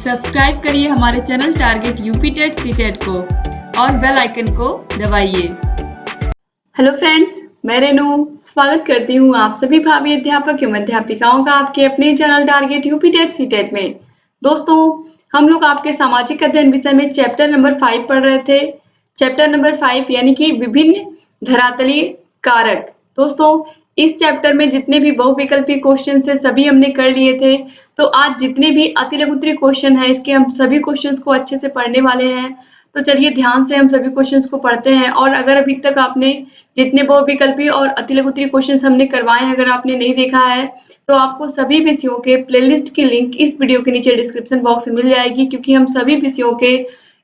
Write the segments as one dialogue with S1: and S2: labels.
S1: Subscribe करिए हमारे channel target UP TET CTET को और बेल आइकन को दबाइए। हेलो फ्रेंड्स, मैं रेनू स्वागत करती हूँ आप सभी भावी अध्यापक एवं अध्यापिकाओं का आपके अपने channel target UP TET CTET में। दोस्तों, हम लोग आपके सामाजिक अध्ययन विषय में चैप्टर नंबर 5 पढ़ रहे थे। चैप्टर नंबर 5 यानी कि विभिन्न धरातलीय कारक। दोस्तों, इस चैप्टर में जितने भी बहुविकल्पी क्वेश्चन है सभी हमने कर लिए थे। तो आज जितने भी अति लघु उत्तरीय क्वेश्चन है इसके हम सभी क्वेश्चंस को अच्छे से पढ़ने वाले हैं। तो चलिए ध्यान से हम सभी क्वेश्चंस को पढ़ते हैं। और अगर अभी तक आपने जितने बहुविकल्पी और अति लघु उत्तरीय क्वेश्चंस हमने करवाए हैं अगर आपने नहीं देखा है तो आपको सभी विषयों के प्लेलिस्ट की लिंक इस वीडियो के नीचे डिस्क्रिप्शन बॉक्स में मिल जाएगी, क्योंकि हम सभी विषयों के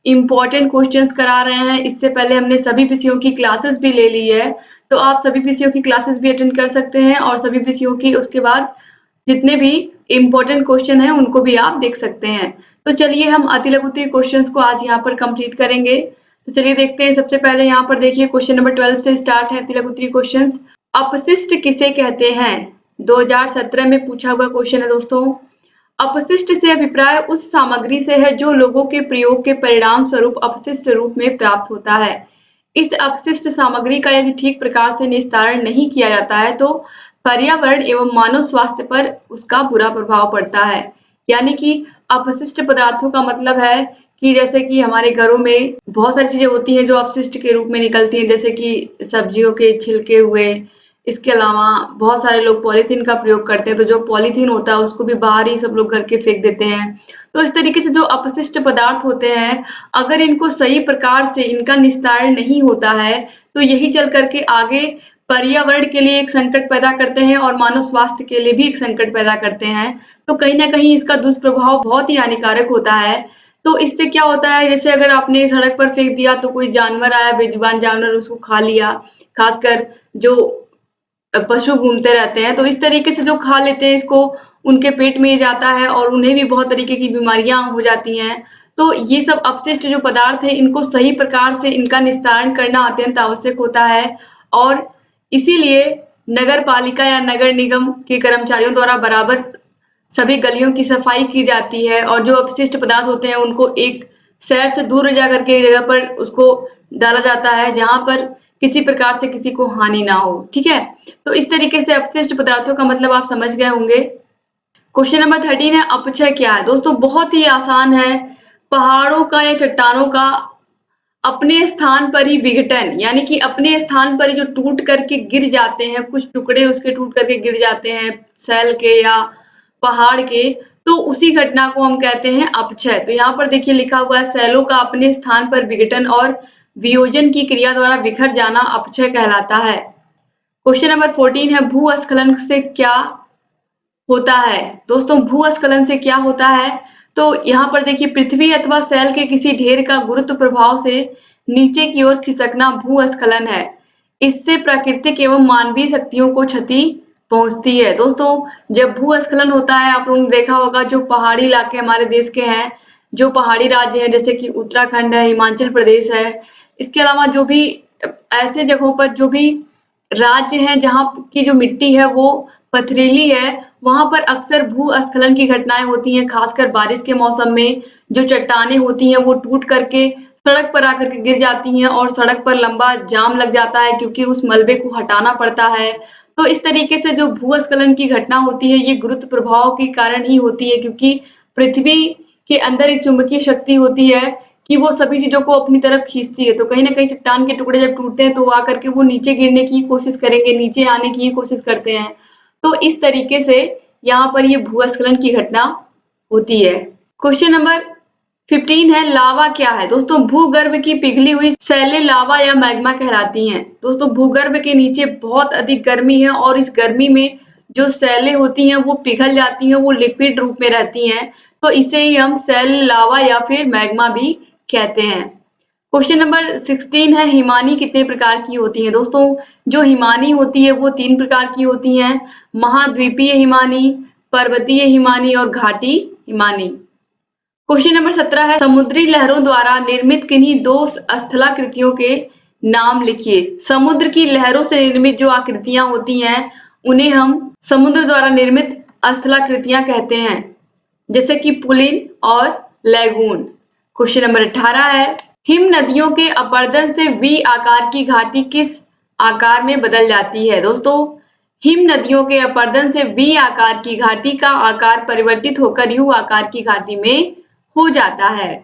S1: इम्पोर्टेंट क्वेश्चंस करा रहे हैं। इससे पहले हमने सभी विषयों की क्लासेस भी ले ली है, तो आप सभी विषयों की क्लासेस भी अटेंड कर सकते हैं और सभी विषयों की उसके बाद जितने भी इम्पोर्टेंट क्वेश्चन हैं उनको भी आप देख सकते हैं। तो चलिए हम अति लघु उत्तरीय क्वेश्चंस को आज यहाँ पर कंप्लीट करेंगे। तो चलिए देखते हैं। सबसे पहले यहाँ पर देखिए क्वेश्चन नंबर 12 से स्टार्ट है अति लघु उत्तरीय क्वेश्चंस। अपशिष्ट किसे कहते हैं? 2017 में पूछा हुआ क्वेश्चन है दोस्तों। अपशिष्ट से अभिप्राय उस सामग्री से है जो लोगों के प्रयोग के परिणाम स्वरूप अपशिष्ट रूप में प्राप्त होता है। इस अपशिष्ट सामग्री का यदि ठीक प्रकार से निस्तारण नहीं किया जाता है तो पर्यावरण एवं मानव स्वास्थ्य पर उसका बुरा प्रभाव पड़ता है। यानी कि अपशिष्ट पदार्थों का मतलब है कि जैसे कि हमारे घरों में बहुत सारी चीजें होती हैं जो अपशिष्ट के रूप में निकलती हैं, जैसे कि सब्जियों के छिलके हुए। इसके अलावा बहुत सारे लोग पॉलीथीन का प्रयोग करते हैं, तो जो पॉलीथीन होता है उसको भी बाहर ही सब लोग घर के फेंक देते हैं। तो इस तरीके से जो अपशिष्ट पदार्थ होते हैं अगर इनको सही प्रकार से इनका निस्तारण नहीं होता है तो यही चल करके आगे पर्यावरण के लिए एक संकट पैदा करते हैं और मानव स्वास्थ्य के लिए भी एक संकट पैदा करते हैं। तो कहीं ना कहीं इसका दुष्प्रभाव बहुत ही हानिकारक होता है। तो इससे क्या होता है, जैसे अगर आपने सड़क पर फेंक दिया तो कोई जानवर आया, बेजुबान जानवर, उसको खा लिया। खासकर जो पशु घूमते रहते हैं तो इस तरीके से जो खा लेते हैं इसको, उनके पेट में जाता है और उन्हें भी बहुत तरीके की बीमारियां हो जाती हैं। तो ये सब अपशिष्ट जो पदार्थ है इनको सही प्रकार से इनका निस्तारण करना अत्यंत आवश्यक होता है। और इसीलिए नगर पालिका या नगर निगम के कर्मचारियों द्वारा बराबर सभी गलियों की सफाई की जाती है और जो अपशिष्ट पदार्थ होते हैं उनको एक शहर से दूर जा करके एक जगह पर उसको डाला जाता है जहां पर किसी प्रकार से किसी को हानि ना हो। ठीक है, तो इस तरीके से अपशिष्ट पदार्थों का मतलब आप समझ गए होंगे। क्वेश्चन नंबर 13 है अपक्षय क्या है? दोस्तों बहुत ही आसान है। पहाड़ों का या चट्टानों का अपने स्थान पर ही विघटन, यानी कि अपने स्थान पर ही जो टूट करके गिर जाते हैं, कुछ टुकड़े उसके टूट करके गिर जाते हैं शैल के या पहाड़ के, तो उसी घटना को हम कहते हैं अपक्षय। तो यहाँ पर देखिए लिखा हुआ है शैलों का अपने स्थान पर विघटन और वियोजन की क्रिया द्वारा बिखर जाना अपक्षय कहलाता है। क्वेश्चन नंबर 14 है भूस्खलन से क्या होता है? दोस्तों भूस्खलन से क्या होता है? तो यहाँ पर देखिए पृथ्वी अथवा शैल के किसी ढेर का गुरुत्व प्रभाव से नीचे की ओर खिसकना भूस्खलन है। इससे प्राकृतिक एवं मानवीय शक्तियों को क्षति पहुंचती है। दोस्तों जब भूस्खलन होता है आप लोगों ने देखा होगा, जो पहाड़ी इलाके हमारे देश के हैं, जो पहाड़ी राज्य हैं जैसे कि उत्तराखंड है, हिमाचल प्रदेश है, इसके अलावा जो भी ऐसे जगहों पर जो भी राज्य हैं जहाँ की जो मिट्टी है वो पथरीली है, वहां पर अक्सर भूस्खलन की घटनाएं होती हैं। खासकर बारिश के मौसम में जो चट्टानें होती हैं वो टूट करके सड़क पर आकर के गिर जाती हैं और सड़क पर लंबा जाम लग जाता है क्योंकि उस मलबे को हटाना पड़ता है। तो इस तरीके से जो भूस्खलन की घटना होती है ये गुरुत्व प्रभाव के कारण ही होती है, क्योंकि पृथ्वी के अंदर एक चुंबकीय शक्ति होती है कि वो सभी चीजों को अपनी तरफ खींचती है। तो कहीं ना कहीं चट्टान के टुकड़े जब टूटते हैं तो आकर के वो नीचे गिरने की कोशिश करेंगे, नीचे आने की कोशिश करते हैं। तो इस तरीके से यहाँ पर ये भूस्खलन की घटना होती है। क्वेश्चन नंबर 15 है लावा क्या है? दोस्तों भूगर्भ की पिघली हुई शैलें लावा या मैग्मा कहलाती हैं। दोस्तों भूगर्भ के नीचे बहुत अधिक गर्मी है और इस गर्मी में जो शैलें होती हैं वो पिघल जाती हैं, वो लिक्विड रूप में रहती हैं, तो इसे ही हम शैल लावा या फिर मैग्मा भी कहते हैं। क्वेश्चन नंबर 16 है हिमानी कितने प्रकार की होती हैं? दोस्तों जो हिमानी होती है वो 3 प्रकार की होती हैं, महाद्वीपीय हिमानी, पर्वतीय हिमानी और घाटी हिमानी। क्वेश्चन नंबर 17 है समुद्री लहरों द्वारा निर्मित किन्हीं 2 स्थलाकृतियों के नाम लिखिए। समुद्र की लहरों से निर्मित जो आकृतियां होती हैं उन्हें हम समुद्र द्वारा निर्मित स्थलाकृतियां कहते हैं, जैसे कि पुलिन और लैगून। क्वेश्चन नंबर 18 है, हिम नदियों के अपरदन से वी आकार की घाटी किस आकार में बदल जाती है? दोस्तों, हिम नदियों के अपरदन से वी आकार की घाटी का आकार परिवर्तित होकर यू आकार की घाटी में हो जाता है।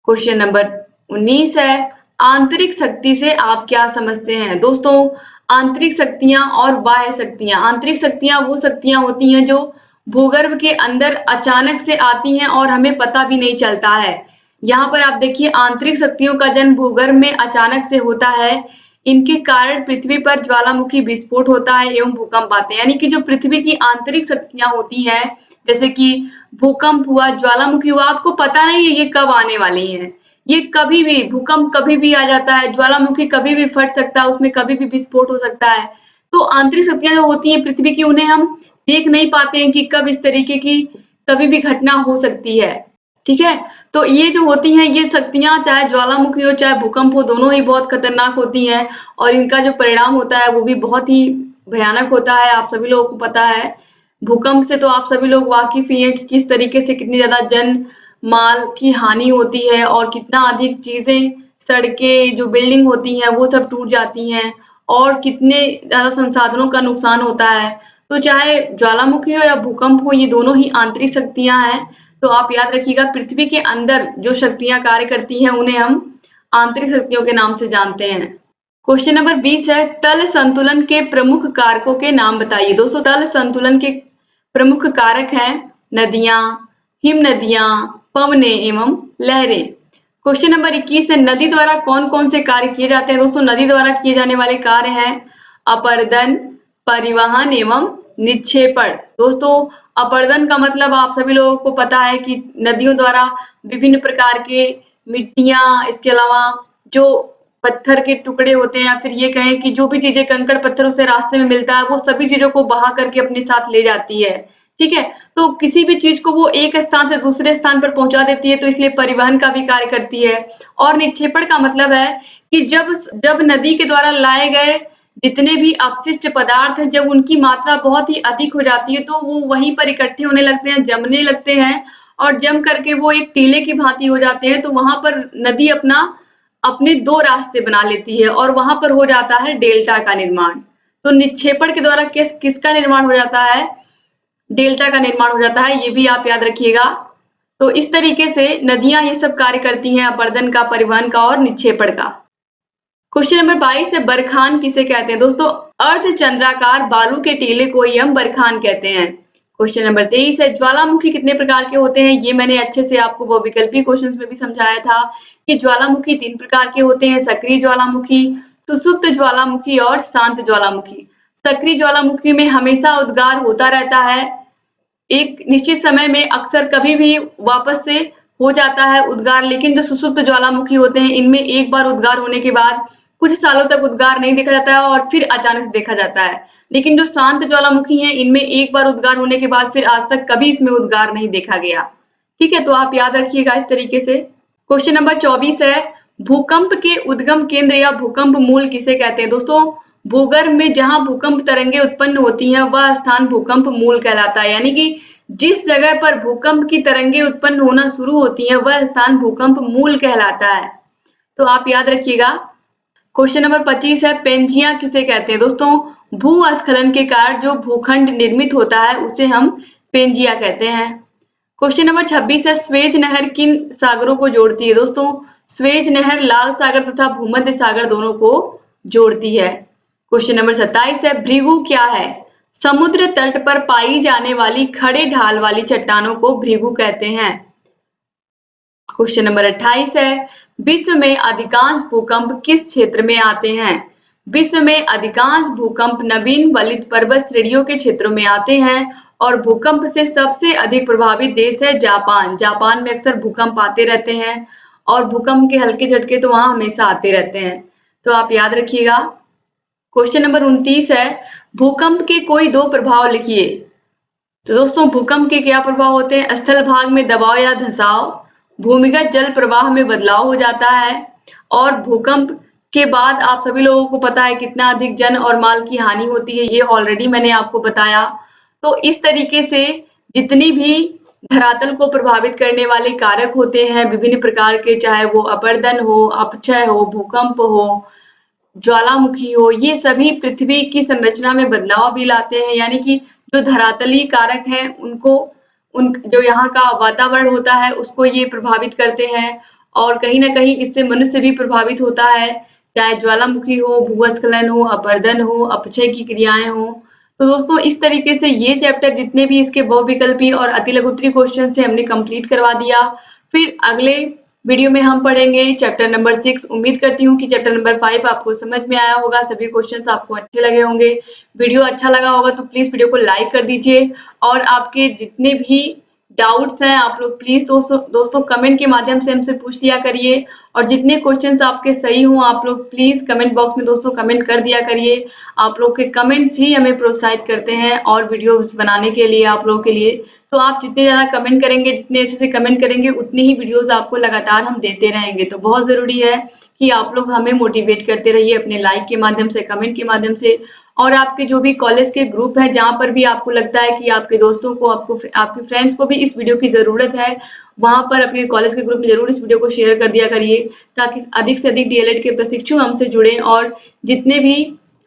S1: क्वेश्चन नंबर 19 है, आंतरिक शक्ति से आप क्या समझते हैं? दोस्तों, आंतरिक शक्तियां और बाह्य शक्तियां। आंतरिक शक्तियां वो शक्तियां होती हैं जो भूगर्भ के अंदर अचानक से आती हैं और हमें पता भी नहीं चलता है। यहाँ पर आप देखिए, आंतरिक शक्तियों का जन्म भूगर्भ में अचानक से होता है। इनके कारण पृथ्वी पर ज्वालामुखी विस्फोट होता है एवं भूकंप आते हैं। यानी कि जो पृथ्वी की आंतरिक शक्तियां होती हैं, जैसे कि भूकंप हुआ, ज्वालामुखी हुआ, आपको पता नहीं है ये कब आने वाली हैं। ये कभी भी, भूकंप कभी भी आ जाता है, ज्वालामुखी कभी भी फट सकता है, उसमें कभी भी विस्फोट हो सकता है। तो आंतरिक शक्तियां जो होती हैं पृथ्वी की, उन्हें हम देख नहीं पाते हैं कि कब इस तरीके की कभी भी घटना हो सकती है। ठीक है, तो ये जो होती हैं ये शक्तियां, चाहे ज्वालामुखी हो चाहे भूकंप हो, दोनों ही बहुत खतरनाक होती हैं और इनका जो परिणाम होता है वो भी बहुत ही भयानक होता है। आप सभी लोगों को पता है, भूकंप से तो आप सभी लोग वाकिफ ही हैं कि किस तरीके से कितनी ज्यादा जन माल की हानि होती है और कितना अधिक चीजें, सड़कें, जो बिल्डिंग होती हैं वो सब टूट जाती हैं और कितने ज्यादा संसाधनों का नुकसान होता है। तो चाहे ज्वालामुखी हो या भूकंप हो, ये दोनों ही आंतरिक शक्तियां हैं। तो आप याद रखिएगा, पृथ्वी के अंदर जो शक्तियां कार्य करती हैं उन्हें हम आंतरिक शक्तियों के नाम से जानते हैं। क्वेश्चन नंबर 20 है, तल संतुलन के प्रमुख कारकों के नाम बताइए। दोस्तों, तल संतुलन के प्रमुख कारक हैं नदियां, हिम नदियां, पवने एवं लहरें। क्वेश्चन नंबर 21 है, नदी द्वारा कौन कौन से कार्य किए जाते हैं? दोस्तों, नदी द्वारा किए जाने वाले कार्य हैं अपरदन, परिवहन एवं निक्षेपण। दोस्तों, अपरदन का मतलब आप सभी लोगों को पता है कि नदियों द्वारा विभिन्न प्रकार के मिट्टियां, इसके अलावा जो पत्थर के टुकड़े होते हैं या फिर ये कहें कि जो भी चीजें कंकड़ पत्थरों से रास्ते में मिलता है वो सभी चीजों को बहा करके अपने साथ ले जाती है। ठीक है, तो किसी भी चीज को वो एक स्थान से दूसरे स्थान पर पहुंचा देती है, तो इसलिए परिवहन का भी कार्य करती है। और निक्षेपण का मतलब है कि जब जब नदी के द्वारा लाए गए जितने भी अपशिष्ट पदार्थ हैं, जब उनकी मात्रा बहुत ही अधिक हो जाती है तो वो वहीं पर इकट्ठे होने लगते हैं, जमने लगते हैं और जम करके वो एक टीले की भांति हो जाते हैं। तो वहां पर नदी अपने दो रास्ते बना लेती है और वहां पर हो जाता है डेल्टा का निर्माण। तो निक्षेपण के द्वारा किसका निर्माण हो जाता है? डेल्टा का निर्माण हो जाता है, ये भी आप याद रखिएगा। तो इस तरीके से नदियां ये सब कार्य करती हैं, अपरदन का, परिवहन का और निक्षेपण का। क्वेश्चन नंबर 22 है, बरखान किसे कहते हैं? दोस्तों, अर्धचंद्राकार बालू के टीले को ही हम बरखान कहते हैं। क्वेश्चन नंबर 23 है, ज्वालामुखी कितने प्रकार के होते हैं? ये मैंने अच्छे से आपको वो विकल्पीय क्वेश्चंस में भी समझाया था कि ज्वालामुखी 3 प्रकार के होते हैं, सक्रिय ज्वालामुखी, सुसुप्त ज्वालामुखी और शांत ज्वालामुखी। सक्रिय ज्वालामुखी में हमेशा उद्गार होता रहता है, एक निश्चित समय में अक्सर कभी भी वापस से हो जाता है उद्गार। लेकिन जो सुसुप्त ज्वालामुखी होते हैं, इनमें एक बार उद्गार होने के बाद कुछ सालों तक उद्गार नहीं देखा जाता है और फिर अचानक से देखा जाता है। लेकिन जो शांत ज्वालामुखी हैं, इनमें एक बार उद्गार होने के बाद फिर आज तक कभी इसमें उद्गार नहीं देखा गया। ठीक है, तो आप याद रखिएगा इस तरीके से। क्वेश्चन नंबर 24 है, भूकंप के उद्गम केंद्र या भूकंप मूल किसे कहते हैं? दोस्तों, भूगर्भ में जहां भूकंप तरंगे उत्पन्न होती हैं वह स्थान भूकंप मूल कहलाता है। यानी कि जिस जगह पर भूकंप की तरंगे उत्पन्न होना शुरू होती हैं वह स्थान भूकंप मूल कहलाता है। तो आप याद रखिएगा। क्वेश्चन नंबर 25 है, पेंजिया किसे कहते हैं? दोस्तों, भूस्खलन के कारण जो भूखंड निर्मित होता है उसे हम पेंजिया कहते हैं। क्वेश्चन नंबर 26 है, स्वेज नहर किन सागरों को जोड़ती है? दोस्तों, स्वेज नहर लाल सागर तथा भूमध्य सागर दोनों को जोड़ती है। क्वेश्चन नंबर 27 है, भृगु क्या है? समुद्र तट पर पाई जाने वाली खड़े ढाल वाली चट्टानों को भृगु कहते हैं। क्वेश्चन नंबर 28 है, विश्व में अधिकांश भूकंप किस क्षेत्र में आते हैं? विश्व में अधिकांश भूकंप नवीन वलित पर्वत श्रेणियों के क्षेत्रों में आते हैं और भूकंप से सबसे अधिक प्रभावित देश है जापान। जापान में अक्सर भूकंप आते रहते हैं और भूकंप के हल्के झटके तो वहां हमेशा आते रहते हैं। तो आप याद रखिएगा। क्वेश्चन नंबर 29 है, भूकंप के कोई दो प्रभाव लिखिए। तो दोस्तों, भूकंप के क्या प्रभाव होते हैं? स्थल भाग में दबाव या धंसाव, भूमिगत जल प्रवाह में बदलाव हो जाता है और भूकंप के बाद आप सभी लोगों को पता है कितना अधिक जन और माल की हानि होती है, ये ऑलरेडी मैंने आपको बताया। तो इस तरीके से जितनी भी धरातल को प्रभावित करने वाले कारक होते हैं विभिन्न प्रकार के, चाहे वो अपरदन हो, अपक्षय हो, भूकंप हो, ज्वालामुखी हो, ये सभी पृथ्वी की संरचना में बदलाव भी लाते हैं। यानी कि जो धरातलीय कारक हैं उनको उन जो यहाँ का वातावरण होता है उसको ये प्रभावित करते हैं और कहीं न कहीं इससे मनुष्य भी प्रभावित होता है, चाहे ज्वालामुखी हो, भूस्खलन हो, अपरदन हो, अपक्षय की क्रियाएँ हों। तो दोस्तों इस तरीके से ये चैप्टर जितने भी इसके बहुविकल्पी और अतिलघुत्तरीय क्वेश्चन से हमने कंप्लीट करवा दिया। फिर अगले वीडियो में हम पढ़ेंगे चैप्टर नंबर 6। उम्मीद करती हूँ कि चैप्टर नंबर 5 आपको समझ में आया होगा, सभी क्वेश्चंस आपको अच्छे लगे होंगे। वीडियो अच्छा लगा होगा तो प्लीज वीडियो को लाइक कर दीजिए और आपके जितने भी डाउट्स हैं आप लोग प्लीज दोस्तों कमेंट के माध्यम से हमसे पूछ लिया करिए और जितने क्वेश्चंस आपके सही हों आप लोग प्लीज कमेंट बॉक्स में दोस्तों कमेंट कर दिया करिए। आप लोग के कमेंट्स ही हमें प्रोत्साहित करते हैं और वीडियोस बनाने के लिए आप लोगों के लिए। तो आप जितने ज़्यादा कमेंट करेंगे, जितने अच्छे से कमेंट करेंगे, उतनी ही वीडियोस आपको लगातार हम देते रहेंगे। तो बहुत ज़रूरी है कि आप लोग हमें मोटिवेट करते रहिए अपने लाइक के माध्यम से, कमेंट के माध्यम से और आपके जो भी कॉलेज के ग्रुप हैं जहाँ पर भी आपको लगता है कि आपके दोस्तों को, आपके फ्रेंड्स को भी इस वीडियो की ज़रूरत है, वहाँ पर अपने कॉलेज के ग्रुप में ज़रूर इस वीडियो को शेयर कर दिया करिए ताकि अधिक से अधिक डीएलएड के प्रशिक्षु हमसे जुड़ें और जितने भी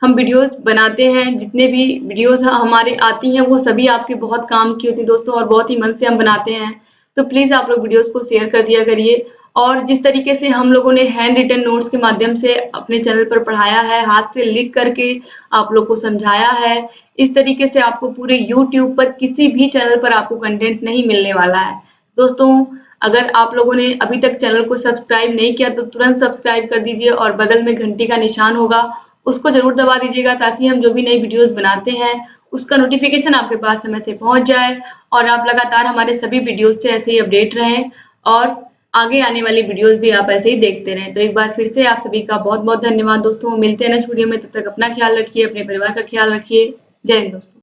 S1: हम वीडियोस बनाते हैं, जितने भी वीडियोस हमारे आती हैं वो सभी आपके बहुत काम की होती हैं दोस्तों और बहुत ही मन से हम बनाते हैं। तो प्लीज़ आप लोग वीडियोस को शेयर कर दिया करिए और जिस तरीके से हम लोगों ने हैंड रिटन नोट्स के माध्यम से अपने चैनल पर पढ़ाया है, हाथ से लिख करके आप लोग को समझाया है, इस तरीके से आपको पूरे यूट्यूब पर किसी भी चैनल पर आपको कंटेंट नहीं मिलने वाला है। दोस्तों अगर आप लोगों ने अभी तक चैनल को सब्सक्राइब नहीं किया तो तुरंत सब्सक्राइब कर दीजिए और बगल में घंटी का निशान होगा उसको जरूर दबा दीजिएगा ताकि हम जो भी नई वीडियोस बनाते हैं उसका नोटिफिकेशन आपके पास समय से पहुंच जाए और आप लगातार हमारे सभी वीडियोस से ऐसे ही अपडेट रहें और आगे आने वाली वीडियोस भी आप ऐसे ही देखते रहें। तो एक बार फिर से आप सभी का बहुत बहुत धन्यवाद दोस्तों। मिलते हैं नेक्स्ट वीडियो में, तब तक अपना ख्याल रखिए, अपने परिवार का ख्याल रखिए। जय हिंद दोस्तों।